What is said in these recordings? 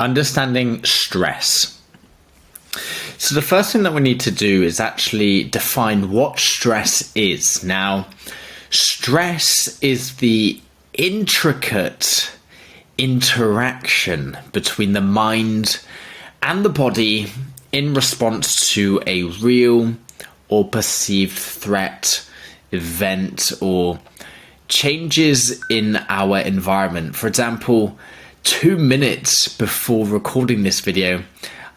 Understanding stress. So the first thing that we need to do is actually define what stress is. Now, stress is the intricate interaction between the mind and the body in response to a real or perceived threat, event, or changes in our environment. For example, 2 minutes before recording this video,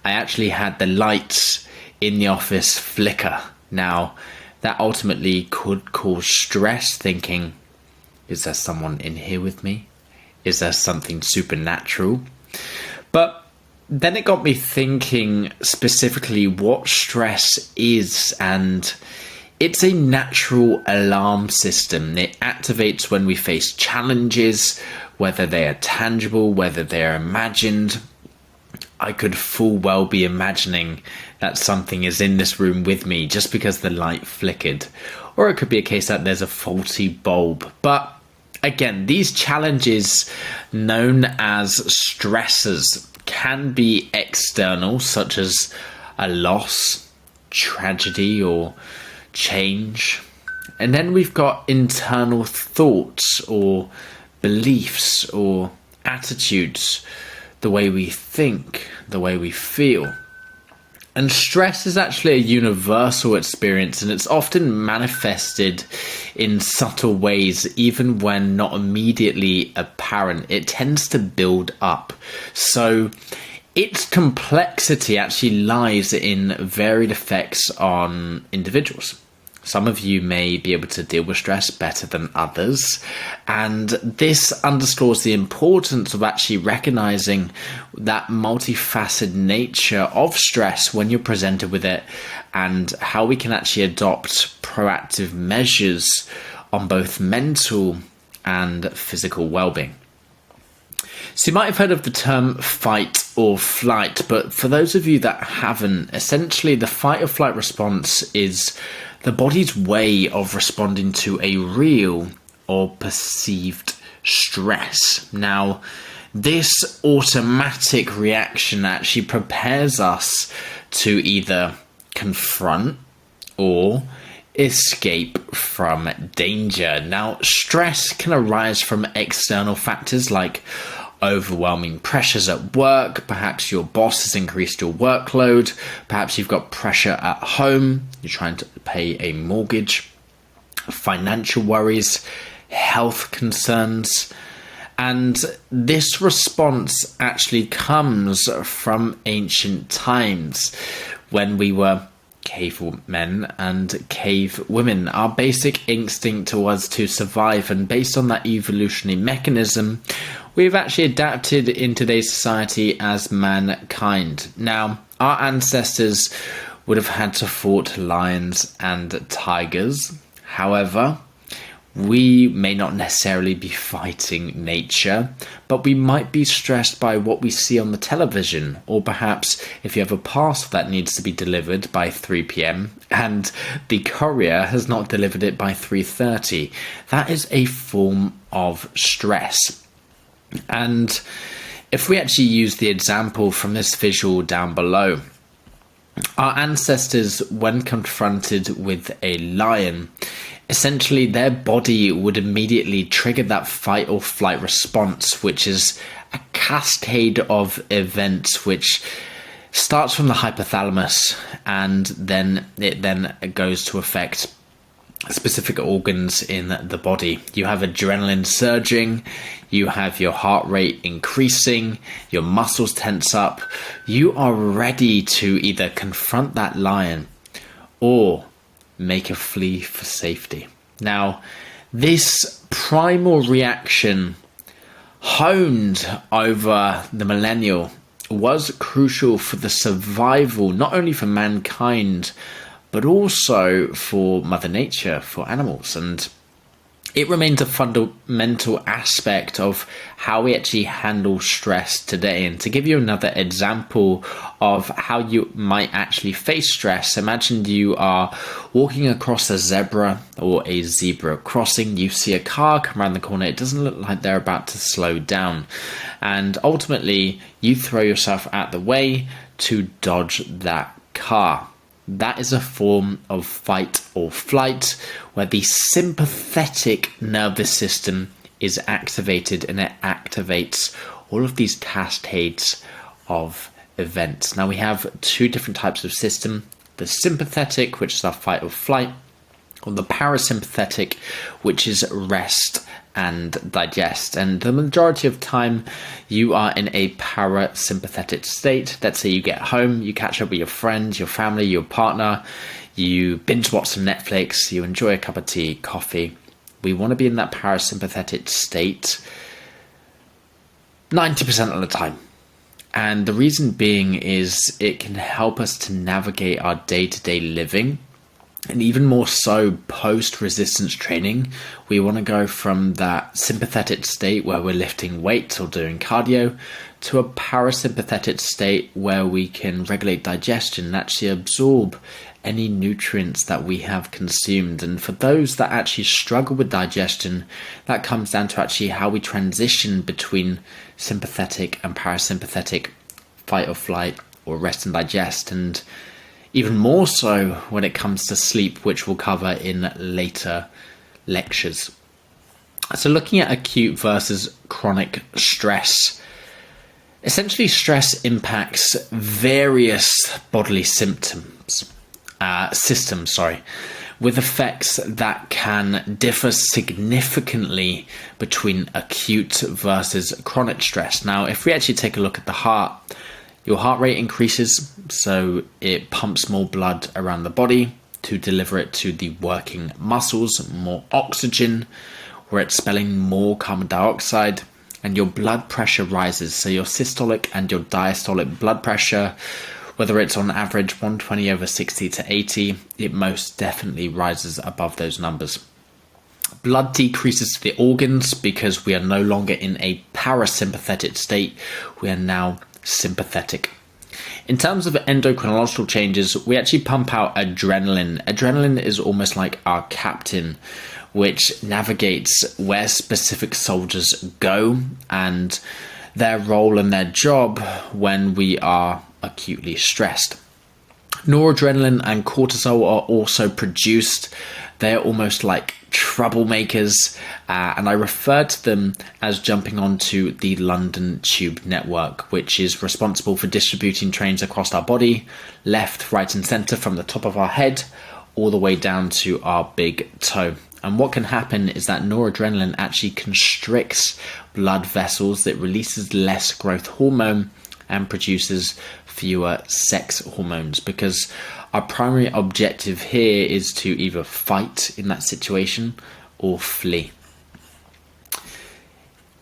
I actually had the lights in the office flicker. Now, that ultimately could cause stress, thinking, is there someone in here with me? Is there something supernatural? But then it got me thinking specifically what stress is, and it's a natural alarm system. It activates when we face challenges, whether they are tangible, whether they are imagined. I could full well be imagining that something is in this room with me just because the light flickered. Or it could be a case that there's a faulty bulb. But again, these challenges known as stressors can be external, such as a loss, tragedy, or change. And then we've got internal thoughts or beliefs or attitudes, the way we think, the way we feel. And stress is actually a universal experience, and it's often manifested in subtle ways, even when not immediately apparent. It tends to build up. So its complexity actually lies in varied effects on individuals. Some of you may be able to deal with stress better than others, and this underscores the importance of actually recognizing that multifaceted nature of stress when you're presented with it, and how we can actually adopt proactive measures on both mental and physical well-being. So you might have heard of the term fight or flight, but for those of you that haven't, essentially the fight or flight response is the body's way of responding to a real or perceived stress. Now, this automatic reaction actually prepares us to either confront or escape from danger. Now, stress can arise from external factors like overwhelming pressures at work. Perhaps your boss has increased your workload. Perhaps you've got pressure at home. You're trying to pay a mortgage, financial worries, health concerns. And this response actually comes from ancient times when we were cavemen and cave women. Our basic instinct was to survive, and based on that evolutionary mechanism, we've actually adapted in today's society as mankind. Now, our ancestors would have had to fight lions and tigers. However, we may not necessarily be fighting nature, but we might be stressed by what we see on the television, or perhaps if you have a parcel that needs to be delivered by 3 p.m. and the courier has not delivered it by 3:30. That is a form of stress. And if we actually use the example from this visual down below, our ancestors, when confronted with a lion, essentially their body would immediately trigger that fight or flight response, which is a cascade of events which starts from the hypothalamus, and then it goes to affect specific organs in the body. You have adrenaline surging, you have your heart rate increasing, your muscles tense up. You are ready to either confront that lion or make a flee for safety. Now, this primal reaction, honed over the millennia, was crucial for the survival, not only for mankind, but also for Mother Nature, for animals. And it remains a fundamental aspect of how we actually handle stress today. And to give you another example of how you might actually face stress, imagine you are walking across a zebra or a zebra crossing. You see a car come around the corner. It doesn't look like they're about to slow down. And ultimately, you throw yourself out the way to dodge that car. That is a form of fight or flight where the sympathetic nervous system is activated, and it activates all of these cascades of events. Now we have two different types of system: the sympathetic, which is our fight or flight, or the parasympathetic, which is rest and digest. And the majority of time you are in a parasympathetic state. Let's say you get home, you catch up with your friends, your family, your partner, you binge watch some Netflix, you enjoy a cup of tea, coffee. We want to be in that parasympathetic state 90% of the time. And the reason being is it can help us to navigate our day-to-day living. And even more so post-resistance training, we want to go from that sympathetic state where we're lifting weights or doing cardio to a parasympathetic state where we can regulate digestion and actually absorb any nutrients that we have consumed. And for those that actually struggle with digestion, that comes down to actually how we transition between sympathetic and parasympathetic, fight or flight, or rest and digest. And even more so when it comes to sleep, which we'll cover in later lectures. So looking at acute versus chronic stress. Essentially, stress impacts various bodily systems, with effects that can differ significantly between acute versus chronic stress. Now, if we actually take a look at the heart, your heart rate increases, so it pumps more blood around the body to deliver it to the working muscles, more oxygen, where it's expelling more carbon dioxide, and your blood pressure rises. So your systolic and your diastolic blood pressure, whether it's on average 120/60 to 80, it most definitely rises above those numbers. Blood decreases to the organs because we are no longer in a parasympathetic state, we are now sympathetic. In terms of endocrinological changes, we actually pump out adrenaline. Adrenaline is almost like our captain, which navigates where specific soldiers go and their role and their job when we are acutely stressed. Noradrenaline and cortisol are also produced. They're almost like troublemakers, and I refer to them as jumping onto the London Tube network, which is responsible for distributing trains across our body, left, right and centre, from the top of our head all the way down to our big toe. And what can happen is that noradrenaline actually constricts blood vessels, it releases less growth hormone and produces fewer sex hormones, because our primary objective here is to either fight in that situation or flee.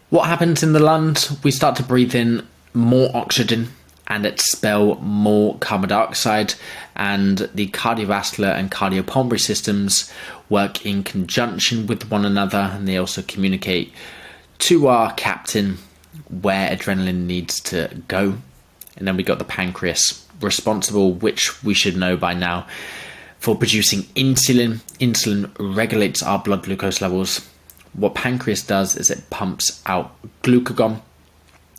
What happens in the lungs? We start to breathe in more oxygen and expel more carbon dioxide, and the cardiovascular and cardiopulmonary systems work in conjunction with one another, and they also communicate to our captain where adrenaline needs to go. And then we got the pancreas, responsible, which we should know by now, for producing insulin. Insulin regulates our blood glucose levels. What pancreas does is it pumps out glucagon.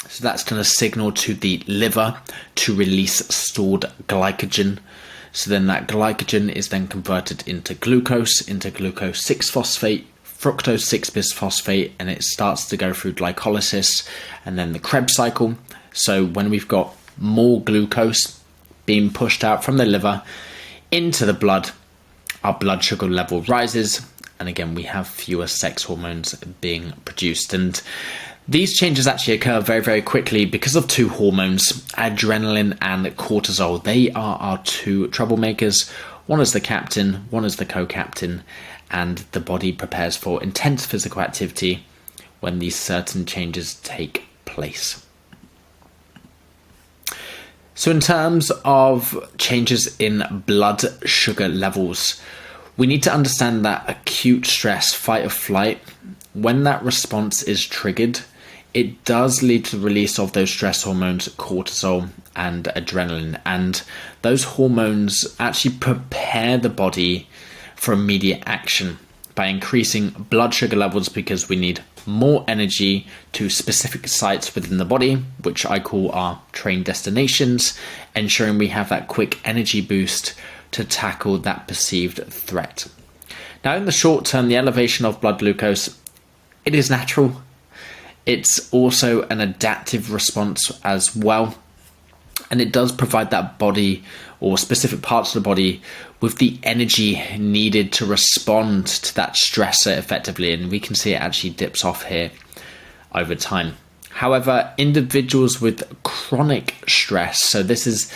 So that's going to signal to the liver to release stored glycogen. So then that glycogen is then converted into glucose 6-phosphate, fructose 6-bisphosphate, and it starts to go through glycolysis and then the Krebs cycle. So when we've got more glucose being pushed out from the liver into the blood, our blood sugar level rises, and again we have fewer sex hormones being produced. And these changes actually occur very, very quickly because of two hormones, adrenaline and cortisol. They are our two troublemakers. One is the captain, one is the co-captain, and the body prepares for intense physical activity when these certain changes take place. So in terms of changes in blood sugar levels, We need to understand that acute stress, fight or flight, when that response is triggered, it does lead to the release of those stress hormones, cortisol and adrenaline. And those hormones actually prepare the body for immediate action by increasing blood sugar levels, because we need more energy to specific sites within the body, which I call our train destinations, ensuring we have that quick energy boost to tackle that perceived threat. Now, in the short term, the elevation of blood glucose, it is natural. It's also an adaptive response as well. And it does provide that body or specific parts of the body with the energy needed to respond to that stressor effectively. And we can see it actually dips off here over time. However, individuals with chronic stress, so this is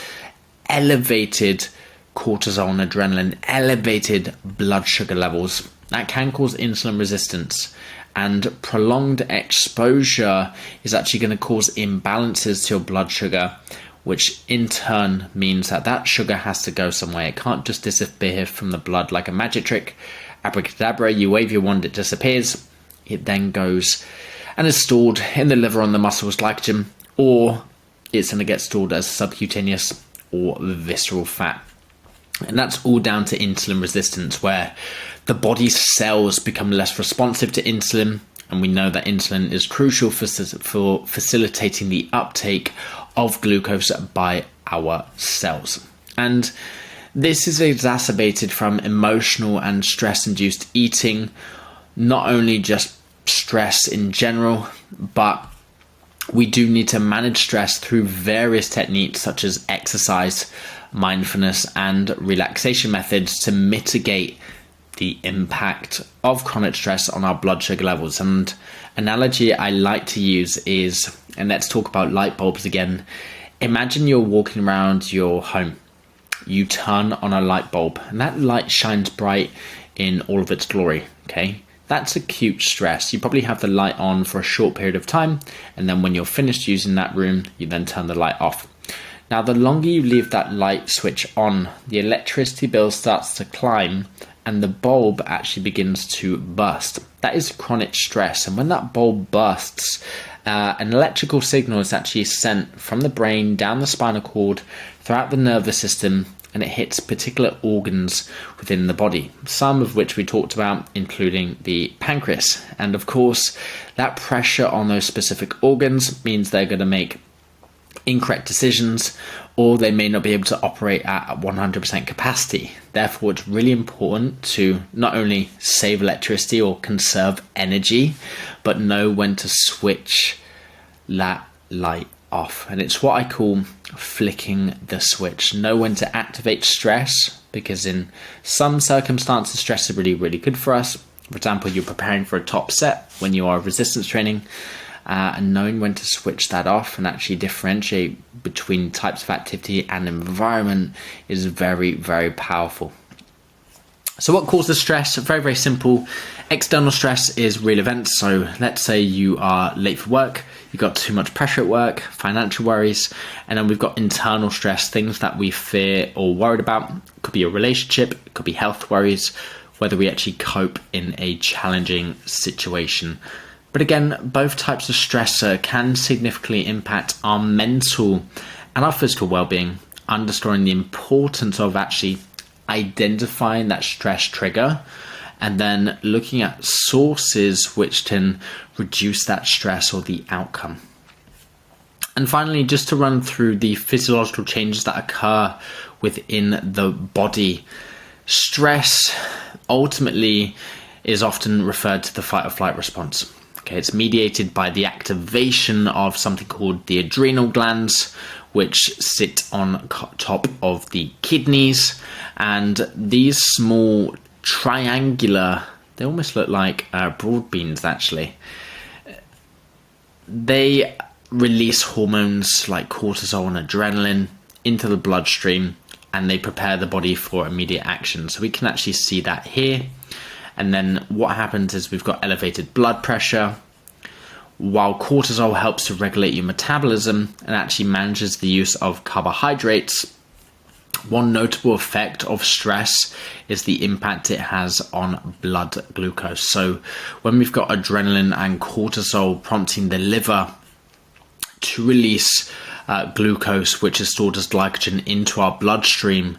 elevated cortisol and adrenaline, elevated blood sugar levels, that can cause insulin resistance. And prolonged exposure is actually going to cause imbalances to your blood sugar, which in turn means that that sugar has to go somewhere. It can't just disappear from the blood like a magic trick. Abracadabra, you wave your wand, it disappears. It then goes and is stored in the liver on the muscles glycogen, or it's going to get stored as subcutaneous or visceral fat. And that's all down to insulin resistance, where the body's cells become less responsive to insulin. And we know that insulin is crucial for facilitating the uptake of glucose by our cells. And this is exacerbated from emotional and stress-induced eating, not only just stress in general, but we do need to manage stress through various techniques such as exercise, mindfulness, and relaxation methods to mitigate the impact of chronic stress on our blood sugar levels. And analogy I like to use is, and let's talk about light bulbs again. Imagine you're walking around your home. You turn on a light bulb and that light shines bright in all of its glory, okay? That's acute stress. You probably have the light on for a short period of time, and then when you're finished using that room, you then turn the light off. Now, the longer you leave that light switch on, the electricity bill starts to climb and the bulb actually begins to burst. That is chronic stress. And when that bulb bursts, an electrical signal is actually sent from the brain down the spinal cord throughout the nervous system, and it hits particular organs within the body, some of which we talked about, including the pancreas. And of course, that pressure on those specific organs means they're going to make incorrect decisions, or they may not be able to operate at 100% capacity. Therefore, it's really important to not only save electricity or conserve energy, but know when to switch that light off. And it's what I call flicking the switch. Know when to activate stress, because in some circumstances, stress is really, really good for us. For example, you're preparing for a top set when you are resistance training. And knowing when to switch that off and actually differentiate between types of activity and environment is very, very powerful. So what causes stress? Very, very simple. External stress is real events. So let's say you are late for work, you've got too much pressure at work, financial worries, and then we've got internal stress, things that we fear or worried about. It could be a relationship, it could be health worries, whether we actually cope in a challenging situation. But again, both types of stress can significantly impact our mental and our physical well-being. Underscoring the importance of actually identifying that stress trigger and then looking at sources which can reduce that stress or the outcome. And finally, just to run through the physiological changes that occur within the body. Stress ultimately is often referred to the fight or flight response. Okay, it's mediated by the activation of something called the adrenal glands, which sit on top of the kidneys. And these small triangular, they almost look like broad beans actually. They release hormones like cortisol and adrenaline into the bloodstream, and they prepare the body for immediate action. So we can actually see that here. And then what happens is we've got elevated blood pressure, while cortisol helps to regulate your metabolism and actually manages the use of carbohydrates. One notable effect of stress is the impact it has on blood glucose. So when we've got adrenaline and cortisol prompting the liver to release glucose, which is stored as glycogen, into our bloodstream,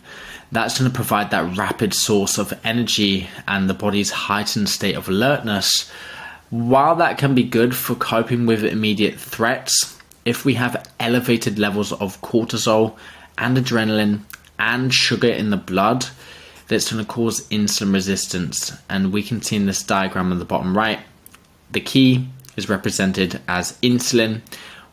that's going to provide that rapid source of energy and the body's heightened state of alertness. While that can be good for coping with immediate threats, if we have elevated levels of cortisol and adrenaline and sugar in the blood, that's going to cause insulin resistance. And we can see in this diagram on the bottom right, the key is represented as insulin.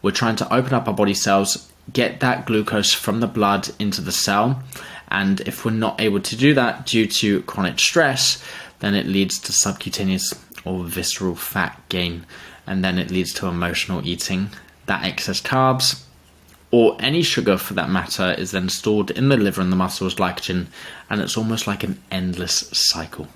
We're trying to open up our body cells, get that glucose from the blood into the cell. And if we're not able to do that due to chronic stress, then it leads to subcutaneous or visceral fat gain. And then it leads to emotional eating. That excess carbs, or any sugar for that matter, is then stored in the liver and the muscle as glycogen. And it's almost like an endless cycle.